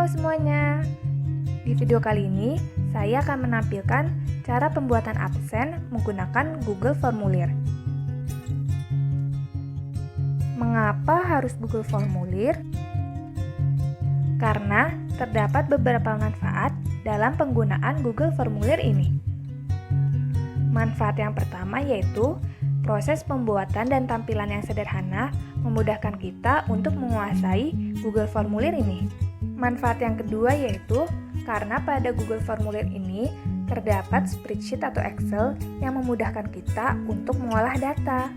Halo semuanya. Di video kali ini, saya akan menampilkan cara pembuatan absen menggunakan Google Formulir. Mengapa harus Google Formulir? Karena terdapat beberapa manfaat dalam penggunaan Google Formulir ini. Manfaat yang pertama yaitu proses pembuatan dan tampilan yang sederhana memudahkan kita untuk menguasai Google Formulir ini. Manfaat yang kedua yaitu karena pada Google Formulir ini terdapat spreadsheet atau Excel yang memudahkan kita untuk mengolah data.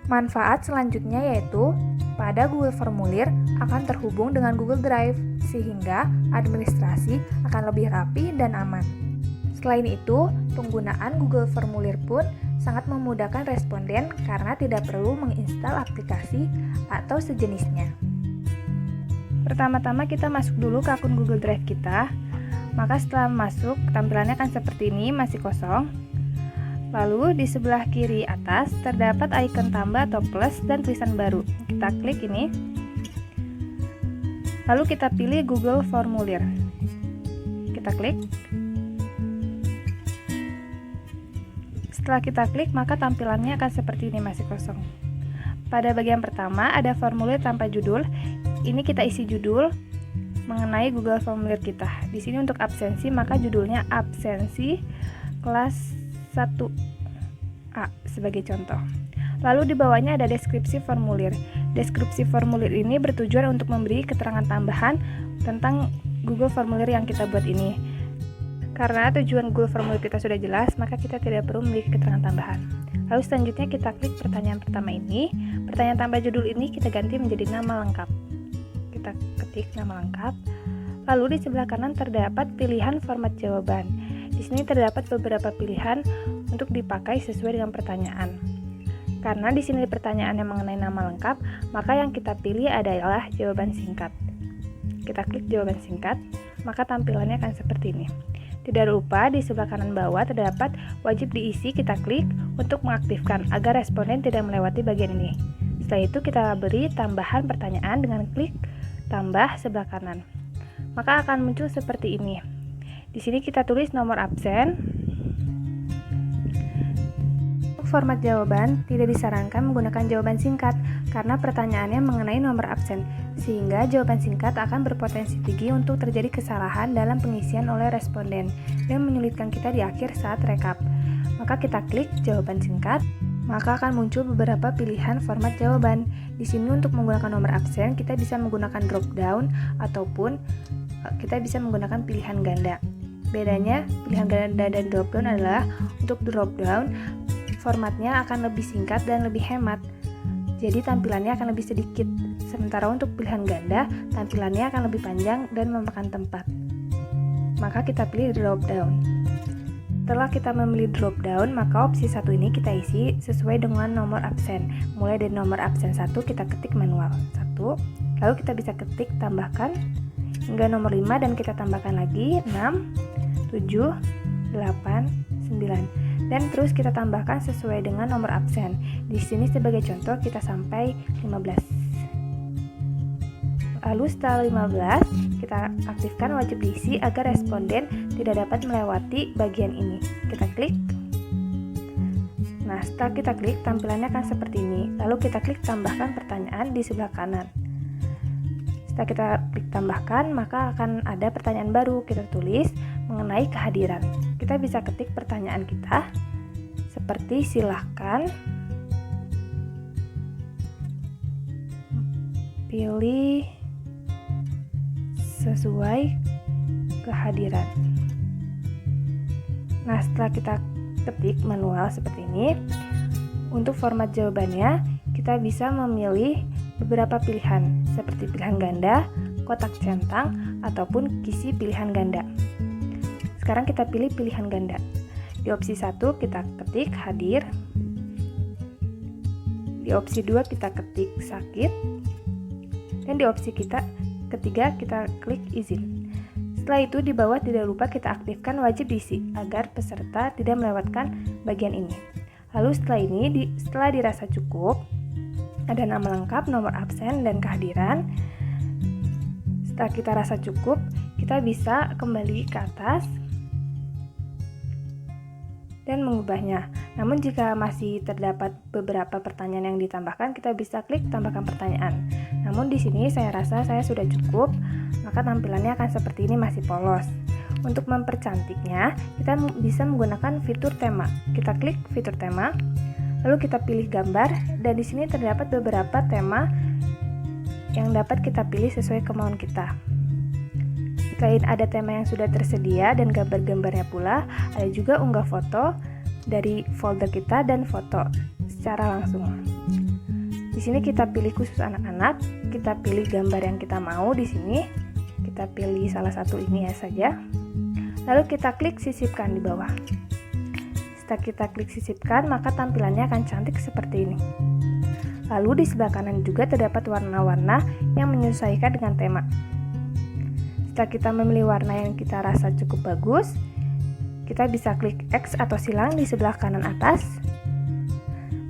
Manfaat selanjutnya yaitu pada Google Formulir akan terhubung dengan Google Drive sehingga administrasi akan lebih rapi dan aman. Selain itu, penggunaan Google Formulir pun sangat memudahkan responden karena tidak perlu menginstal aplikasi atau sejenisnya. Pertama-tama kita masuk dulu ke akun Google Drive kita. Maka setelah masuk, tampilannya akan seperti ini, masih kosong. Lalu di sebelah kiri atas terdapat icon tambah atau plus dan tulisan baru. Kita klik ini. Lalu kita pilih Google Formulir. Kita klik. Setelah kita klik, maka tampilannya akan seperti ini, masih kosong. Pada bagian pertama ada formulir tanpa judul. Ini kita isi judul mengenai Google Formulir kita. Di sini untuk absensi, maka judulnya absensi kelas 1A sebagai contoh. Lalu di bawahnya ada deskripsi formulir. Deskripsi formulir ini bertujuan untuk memberi keterangan tambahan tentang Google Formulir yang kita buat ini. Karena tujuan Google Formulir kita sudah jelas, maka kita tidak perlu memiliki keterangan tambahan. Lalu selanjutnya kita klik pertanyaan pertama ini. Pertanyaan tambah judul ini kita ganti menjadi nama lengkap. Kita ketik nama lengkap. Lalu di sebelah kanan terdapat pilihan format jawaban. Di sini terdapat beberapa pilihan untuk dipakai sesuai dengan pertanyaan. Karena di sini pertanyaannya mengenai nama lengkap, maka yang kita pilih adalah jawaban singkat. Kita klik jawaban singkat, maka tampilannya akan seperti ini. Tidak lupa di sebelah kanan bawah terdapat wajib diisi, kita klik untuk mengaktifkan agar responden tidak melewati bagian ini. Setelah itu kita beri tambahan pertanyaan dengan klik tambah sebelah kanan. Maka akan muncul seperti ini. Di sini kita tulis nomor absen. Untuk format jawaban tidak disarankan menggunakan jawaban singkat karena pertanyaannya mengenai nomor absen, sehingga jawaban singkat akan berpotensi tinggi untuk terjadi kesalahan dalam pengisian oleh responden dan menyulitkan kita di akhir saat rekap. Maka kita klik jawaban singkat, maka akan muncul beberapa pilihan format jawaban. Di sini untuk menggunakan nomor absen, kita bisa menggunakan drop down ataupun kita bisa menggunakan pilihan ganda. Bedanya pilihan ganda dan drop down adalah untuk drop down formatnya akan lebih singkat dan lebih hemat. Jadi tampilannya akan lebih sedikit. Sementara untuk pilihan ganda, tampilannya akan lebih panjang dan memakan tempat. Maka kita pilih drop down. Setelah kita memilih drop down, maka opsi 1 ini kita isi sesuai dengan nomor absen. Mulai dari nomor absen 1 kita ketik manual 1, lalu kita bisa ketik tambahkan hingga nomor 5 dan kita tambahkan lagi 6, 7, 8, 9 dan terus kita tambahkan sesuai dengan nomor absen. Di sini sebagai contoh kita sampai 15. Lalu setelah 15, kita aktifkan wajib diisi agar responden tidak dapat melewati bagian ini. Kita klik. Nah, setelah kita klik, tampilannya akan seperti ini. Lalu kita klik tambahkan pertanyaan di sebelah kanan. Setelah kita klik tambahkan, maka akan ada pertanyaan baru. Kita tulis mengenai kehadiran. Kita bisa ketik pertanyaan kita seperti silahkan pilih sesuai kehadiran. Nah, setelah kita ketik manual seperti ini, untuk format jawabannya kita bisa memilih beberapa pilihan seperti pilihan ganda, kotak centang, ataupun kisi pilihan ganda. Sekarang kita pilih pilihan ganda. Di opsi 1 kita ketik hadir. Di opsi 2 kita ketik sakit. Dan di opsi ketiga kita klik izin. Setelah itu di bawah tidak lupa kita aktifkan wajib diisi agar peserta tidak melewatkan bagian ini. Lalu setelah dirasa cukup, ada nama lengkap, nomor absen, dan kehadiran. Setelah kita rasa cukup, kita bisa kembali ke atas dan mengubahnya. Namun jika masih terdapat beberapa pertanyaan yang ditambahkan, kita bisa klik tambahkan pertanyaan. Namun di sini saya rasa saya sudah cukup, maka tampilannya akan seperti ini, masih polos. Untuk mempercantiknya, kita bisa menggunakan fitur tema. Kita klik fitur tema, lalu kita pilih gambar, dan di sini terdapat beberapa tema yang dapat kita pilih sesuai kemauan kita. Selain ada tema yang sudah tersedia dan gambar-gambarnya pula, ada juga unggah foto dari folder kita dan foto secara langsung. Di sini kita pilih khusus anak-anak, kita pilih gambar yang kita mau di sini. Kita pilih salah satu ini ya saja. Lalu kita klik sisipkan di bawah. Setelah kita klik sisipkan, maka tampilannya akan cantik seperti ini. Lalu di sebelah kanan juga terdapat warna-warna yang menyesuaikan dengan tema. Setelah kita memilih warna yang kita rasa cukup bagus, kita bisa klik X atau silang di sebelah kanan atas.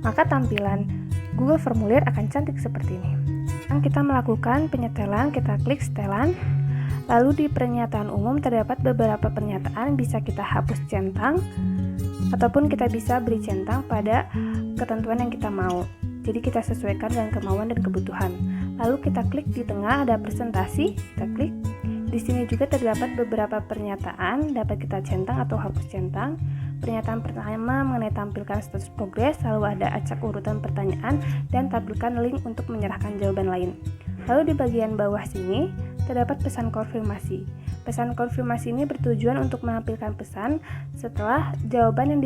Maka tampilan Google Formulir akan cantik seperti ini. Sekarang kita melakukan penyetelan, kita klik setelan. Lalu di pernyataan umum terdapat beberapa pernyataan, bisa kita hapus centang ataupun kita bisa beri centang pada ketentuan yang kita mau. Jadi kita sesuaikan dengan kemauan dan kebutuhan. Lalu kita klik di tengah ada presentasi, kita klik. Di sini juga terdapat beberapa pernyataan, dapat kita centang atau hapus centang. Pernyataan pertama mengenai tampilkan status progres, lalu ada acak urutan pertanyaan, dan tampilkan link untuk menyerahkan jawaban lain. Lalu di bagian bawah sini terdapat pesan konfirmasi. Pesan konfirmasi ini bertujuan untuk menampilkan pesan setelah jawaban yang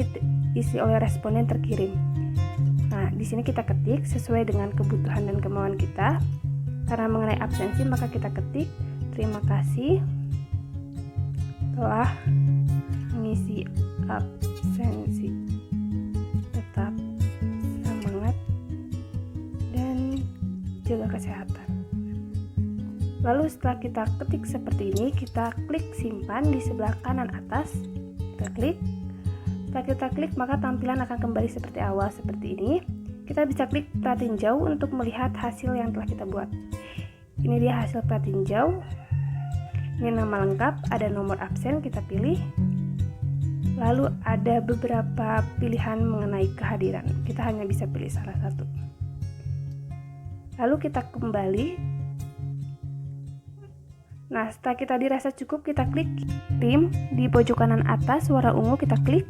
diisi oleh responden terkirim. Nah, di sini kita ketik sesuai dengan kebutuhan dan kemauan kita. Karena mengenai absensi, maka kita ketik terima kasih telah mengisi absensi. Tetap semangat dan jaga kesehatan. Lalu setelah kita ketik seperti ini, kita klik simpan di sebelah kanan atas. Kita klik. Setelah kita klik, maka tampilan akan kembali seperti awal seperti ini. Kita bisa klik peta tinjau untuk melihat hasil yang telah kita buat. Ini dia hasil peta tinjau. Ini nama lengkap, ada nomor absen, kita pilih. Lalu ada beberapa pilihan mengenai kehadiran. Kita hanya bisa pilih salah satu. Lalu kita kembali. Nah, setelah kita dirasa cukup, kita klik tim. Di pojok kanan atas warna ungu kita klik.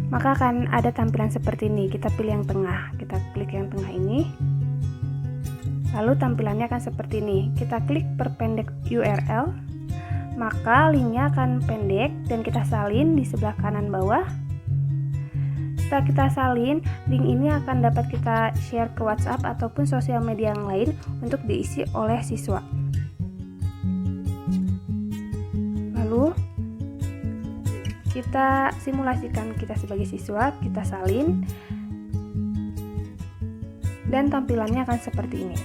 Maka akan ada tampilan seperti ini. Kita pilih yang tengah. Kita klik yang tengah ini. Lalu tampilannya akan seperti ini. Kita klik perpendek URL. Maka linknya akan pendek dan kita salin di sebelah kanan bawah. Setelah kita salin, link ini akan dapat kita share ke WhatsApp ataupun sosial media yang lain untuk diisi oleh siswa. Lalu kita simulasikan kita sebagai siswa, kita salin, dan tampilannya akan seperti ini.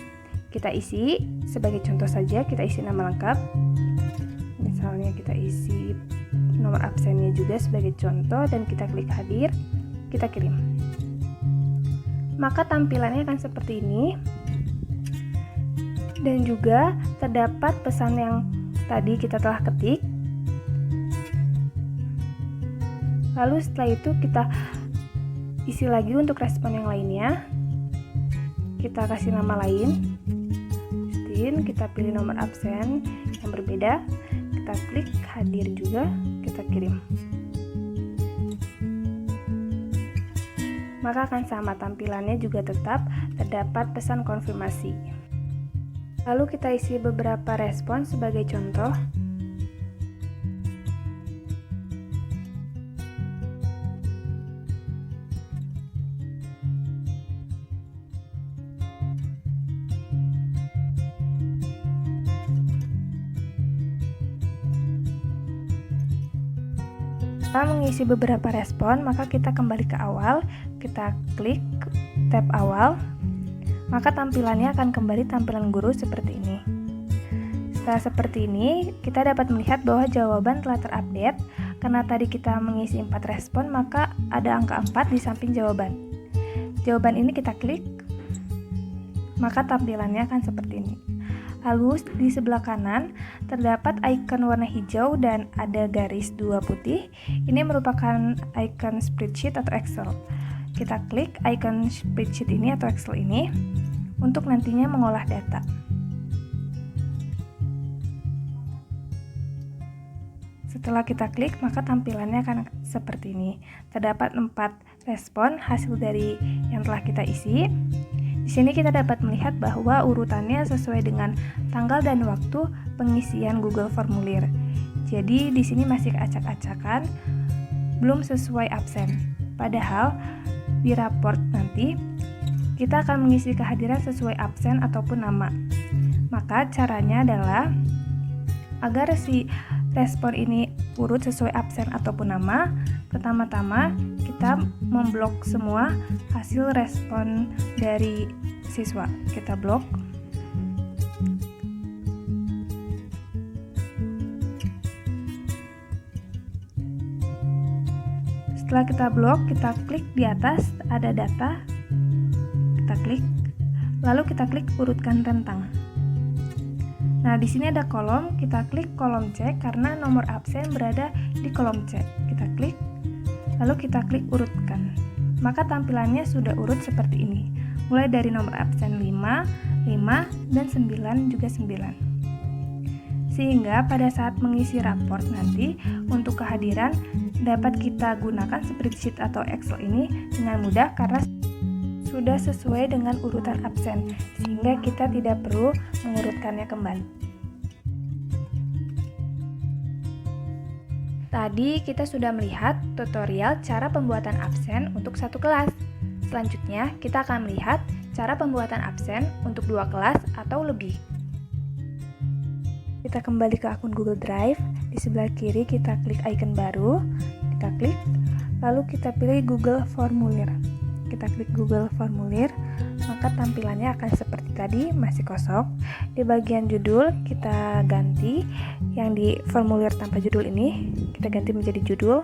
Kita isi, sebagai contoh saja, kita isi nama lengkap. Misalnya kita isi nomor absennya juga sebagai contoh, dan kita klik hadir, kita kirim. Maka tampilannya akan seperti ini. Dan juga terdapat pesan yang tadi kita telah ketik. Lalu setelah itu kita isi lagi untuk respon yang lainnya. Kita kasih nama lain. Justin, kita pilih nomor absen yang berbeda. Kita klik hadir juga, kita kirim. Maka akan sama, tampilannya juga tetap terdapat pesan konfirmasi. Lalu kita isi beberapa respon sebagai contoh. Setelah mengisi beberapa respon, maka kita kembali ke awal, kita klik tab awal, maka tampilannya akan kembali tampilan guru seperti ini. Setelah seperti ini, kita dapat melihat bahwa jawaban telah terupdate. Karena tadi kita mengisi 4 respon, maka ada angka 4 di samping jawaban. Jawaban ini kita klik, maka tampilannya akan seperti ini. Lalu di sebelah kanan terdapat icon warna hijau dan ada garis 2 putih. Ini merupakan icon spreadsheet atau Excel. Kita klik icon spreadsheet ini atau Excel ini untuk nantinya mengolah data. Setelah kita klik, maka tampilannya akan seperti ini. Terdapat 4 respon hasil dari yang telah kita isi. Di sini kita dapat melihat bahwa urutannya sesuai dengan tanggal dan waktu pengisian Google Formulir. Jadi di sini masih acak-acakan, belum sesuai absen. Padahal di raport nanti kita akan mengisi kehadiran sesuai absen ataupun nama. Maka caranya adalah agar si respon ini urut sesuai absen ataupun nama, pertama-tama kita memblok semua hasil respon dari siswa. Kita blok. Setelah kita blok, kita klik di atas ada data. Kita klik. Lalu kita klik urutkan rentang. Nah, di sini ada kolom, kita klik kolom C karena nomor absen berada di kolom C. Kita klik, lalu kita klik urutkan. Maka tampilannya sudah urut seperti ini. Mulai dari nomor absen 5, 5, dan 9 juga 9. Sehingga pada saat mengisi raport nanti untuk kehadiran dapat kita gunakan spreadsheet atau Excel ini dengan mudah karena sudah sesuai dengan urutan absen, sehingga kita tidak perlu mengurutkannya kembali. Tadi kita sudah melihat tutorial cara pembuatan absen untuk satu kelas. Selanjutnya, kita akan melihat cara pembuatan absen untuk 2 kelas atau lebih. Kita kembali ke akun Google Drive. Di sebelah kiri kita klik icon baru, kita klik, lalu kita pilih Google Formulir. Kita klik Google Formulir, maka tampilannya akan seperti tadi, masih kosong. Di bagian judul kita ganti yang di formulir tanpa judul ini, kita ganti menjadi judul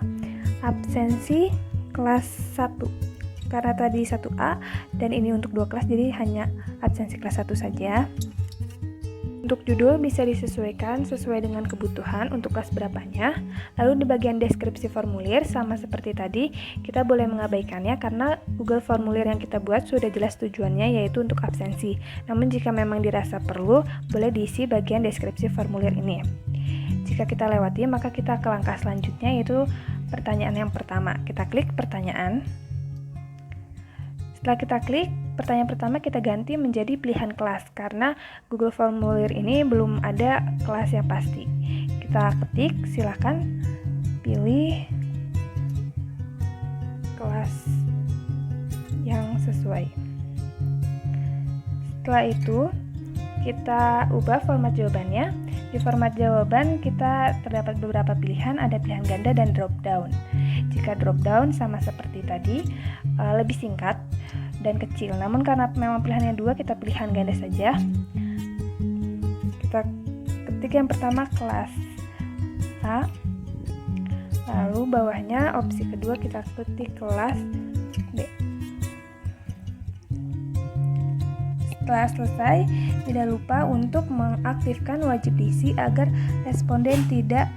absensi kelas 1. Karena tadi 1A dan ini untuk 2 kelas, jadi hanya absensi kelas 1 saja. Untuk judul bisa disesuaikan sesuai dengan kebutuhan untuk kelas berapanya. Lalu di bagian deskripsi formulir sama seperti tadi, kita boleh mengabaikannya karena Google Formulir yang kita buat sudah jelas tujuannya yaitu untuk absensi. Namun jika memang dirasa perlu, boleh diisi bagian deskripsi formulir ini. Jika kita lewati, maka kita ke langkah selanjutnya yaitu pertanyaan yang pertama. Kita klik pertanyaan. Setelah kita klik, pertanyaan pertama kita ganti menjadi pilihan kelas karena Google Formulir ini belum ada kelas yang pasti. Kita ketik, silakan pilih kelas yang sesuai. Setelah itu, kita ubah format jawabannya. Di format jawaban kita terdapat beberapa pilihan, ada pilihan ganda dan drop down. Jika drop down sama seperti tadi, lebih singkat dan kecil. Namun karena memang pilihannya 2, kita pilihan ganda saja. Kita ketik yang pertama kelas A. Lalu bawahnya opsi kedua kita ketik kelas B. Setelah selesai, tidak lupa untuk mengaktifkan wajib diisi agar responden tidak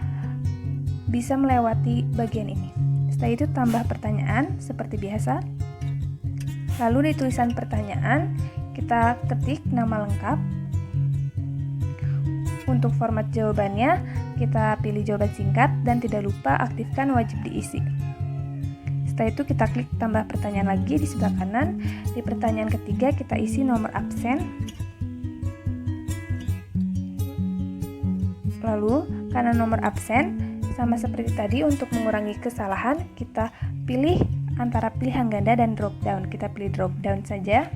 bisa melewati bagian ini. Setelah itu tambah pertanyaan seperti biasa. Lalu di tulisan pertanyaan, kita ketik nama lengkap. Untuk format jawabannya, kita pilih jawaban singkat dan tidak lupa aktifkan wajib diisi. Setelah itu kita klik tambah pertanyaan lagi di sebelah kanan. Di pertanyaan ketiga kita isi nomor absen. Lalu, karena nomor absen, sama seperti tadi untuk mengurangi kesalahan, kita pilih antara pilihan ganda dan drop down. Kita pilih drop down saja.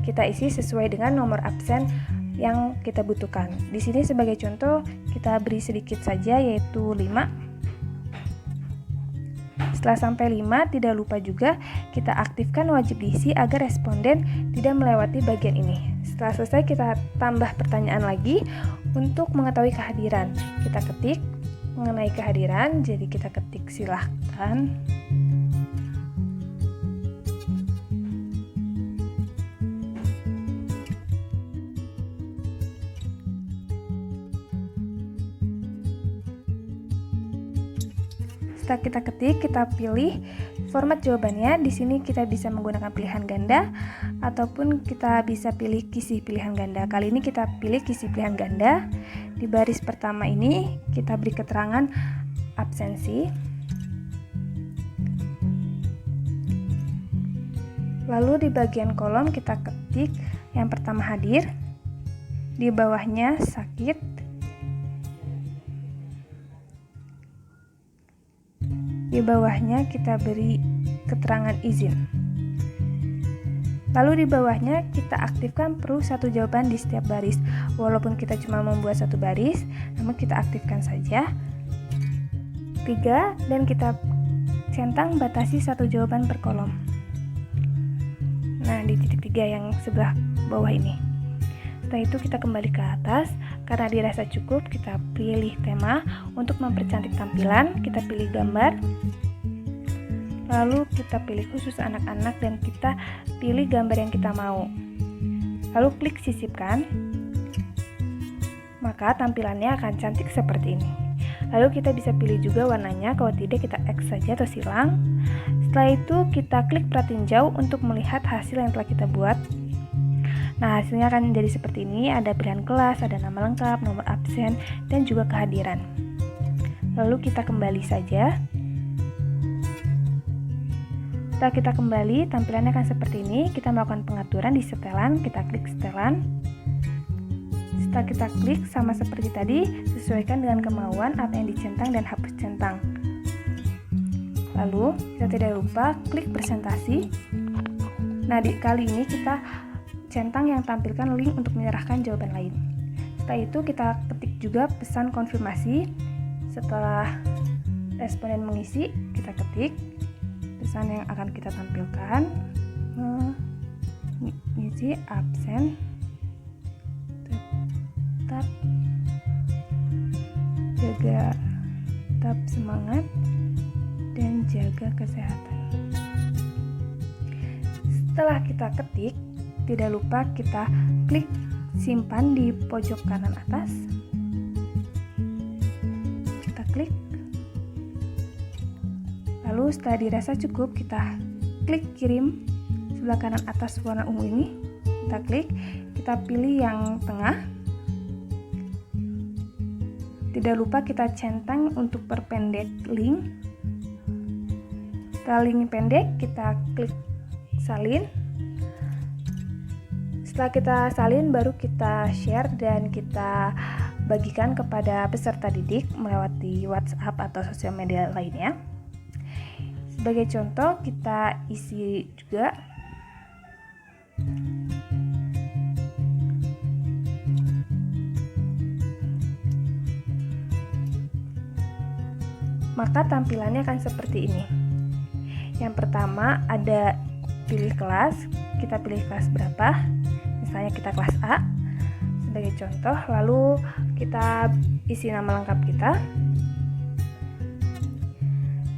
Kita isi sesuai dengan nomor absen yang kita butuhkan. Di sini sebagai contoh kita beri sedikit saja yaitu 5. Setelah sampai 5, tidak lupa juga kita aktifkan wajib diisi agar responden tidak melewati bagian ini. Setelah selesai kita tambah pertanyaan lagi untuk mengetahui kehadiran. Kita ketik mengenai kehadiran, jadi kita ketik silahkan. Setelah kita ketik, kita pilih format jawabannya. Di sini kita bisa menggunakan pilihan ganda ataupun kita bisa pilih kisi pilihan ganda. Kali ini kita pilih kisi pilihan ganda. Di baris pertama ini kita beri keterangan absensi. Lalu di bagian kolom kita ketik yang pertama hadir. Di bawahnya sakit. Di bawahnya kita beri keterangan izin. Lalu di bawahnya kita aktifkan perlu satu jawaban di setiap baris. Walaupun kita cuma membuat satu baris, namun kita aktifkan saja 3 dan kita centang batasi satu jawaban per kolom. Nah, di titik 3 yang sebelah bawah ini. Setelah itu kita kembali ke atas. Karena dirasa cukup, kita pilih tema. Untuk mempercantik tampilan, kita pilih gambar. Lalu kita pilih khusus anak-anak dan kita pilih gambar yang kita mau. Lalu klik sisipkan. Maka tampilannya akan cantik seperti ini. Lalu kita bisa pilih juga warnanya, kalau tidak kita X saja atau silang. Setelah itu kita klik pratinjau untuk melihat hasil yang telah kita buat. Nah, hasilnya akan jadi seperti ini, ada pilihan kelas, ada nama lengkap, nomor absen, dan juga kehadiran. Lalu kita kembali saja. Setelah kita kembali, tampilannya akan seperti ini. Kita melakukan pengaturan di setelan, kita klik setelan. Setelah kita klik, sama seperti tadi, sesuaikan dengan kemauan apa yang dicentang dan hapus centang. Lalu, kita tidak lupa klik presentasi. Nah, kali ini kita centang yang tampilkan link untuk menyerahkan jawaban lain. Setelah itu kita ketik juga pesan konfirmasi. Setelah responden mengisi, kita ketik pesan yang akan kita tampilkan. Mengisi absen, tetap jaga, tetap semangat, dan jaga kesehatan. Setelah kita ketik, tidak lupa kita klik simpan di pojok kanan atas. Kita klik. Lalu setelah dirasa cukup, kita klik kirim sebelah kanan atas warna ungu ini. Kita klik, kita pilih yang tengah. Tidak lupa kita centang untuk perpendek link. Setelah link pendek, kita klik salin. Setelah kita salin, baru kita share dan kita bagikan kepada peserta didik melewati WhatsApp atau sosial media lainnya. Sebagai contoh, kita isi juga maka tampilannya akan seperti ini. Yang pertama ada pilih kelas, kita pilih kelas berapa. Misalnya kita kelas A sebagai contoh, lalu kita isi nama lengkap kita.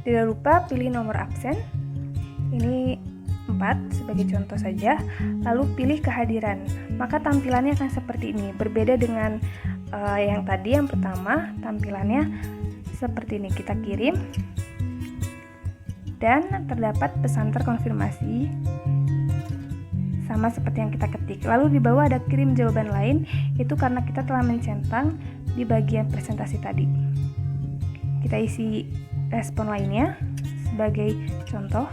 Tidak lupa pilih nomor absen, ini 4 sebagai contoh saja. Lalu pilih kehadiran, maka tampilannya akan seperti ini. Berbeda dengan yang tadi, yang pertama tampilannya seperti ini. Kita kirim dan terdapat pesan terkonfirmasi sama seperti yang kita ketik. Lalu di bawah ada kirim jawaban lain, itu karena kita telah mencentang di bagian presentasi tadi. Kita isi respon lainnya sebagai contoh.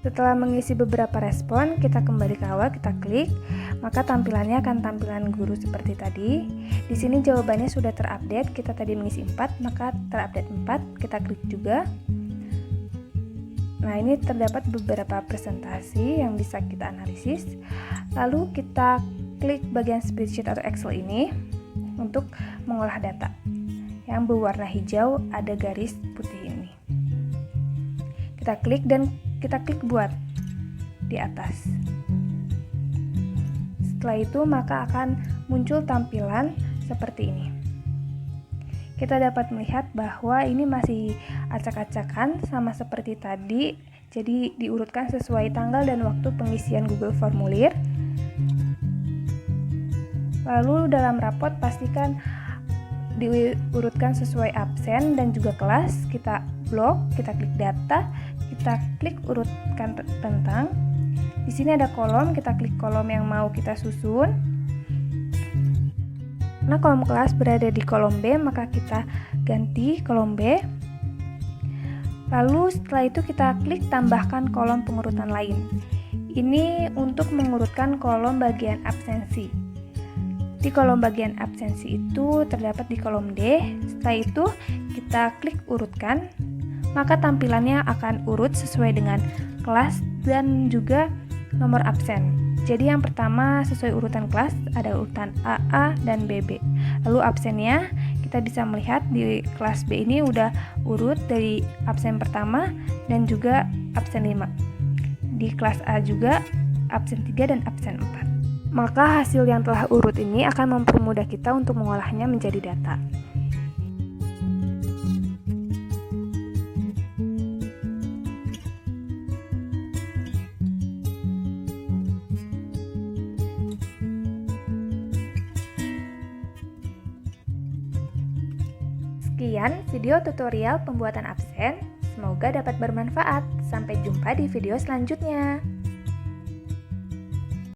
Setelah mengisi beberapa respon, kita kembali ke awal, kita klik, maka tampilannya akan tampilan guru seperti tadi. Di sini jawabannya sudah terupdate, kita tadi mengisi 4, maka terupdate 4, kita klik juga. Nah, ini terdapat beberapa presentasi yang bisa kita analisis. Lalu kita klik bagian spreadsheet atau Excel ini untuk mengolah data. Yang berwarna hijau ada garis putih ini. Kita klik dan kita klik buat di atas. Setelah itu maka akan muncul tampilan seperti ini. Kita dapat melihat bahwa ini masih acak-acakan sama seperti tadi, jadi diurutkan sesuai tanggal dan waktu pengisian Google Formulir. Lalu dalam rapot pastikan diurutkan sesuai absen dan juga kelas. Kita blok, kita klik data, kita klik urutkan tentang. Di sini ada kolom, kita klik kolom yang mau kita susun. Karena kolom kelas berada di kolom B, maka kita ganti kolom B. Lalu setelah itu kita klik tambahkan kolom pengurutan lain. Ini untuk mengurutkan kolom bagian absensi. Di kolom bagian absensi itu terdapat di kolom D. Setelah itu kita klik urutkan, maka tampilannya akan urut sesuai dengan kelas dan juga nomor absen. Jadi yang pertama sesuai urutan kelas ada urutan AA dan BB. Lalu absennya kita bisa melihat di kelas B ini udah urut dari absen pertama dan juga absen 5. Di kelas A juga absen 3 dan absen 4. Maka hasil yang telah urut ini akan mempermudah kita untuk mengolahnya menjadi data. Sekian video tutorial pembuatan absen, semoga dapat bermanfaat. Sampai jumpa di video selanjutnya.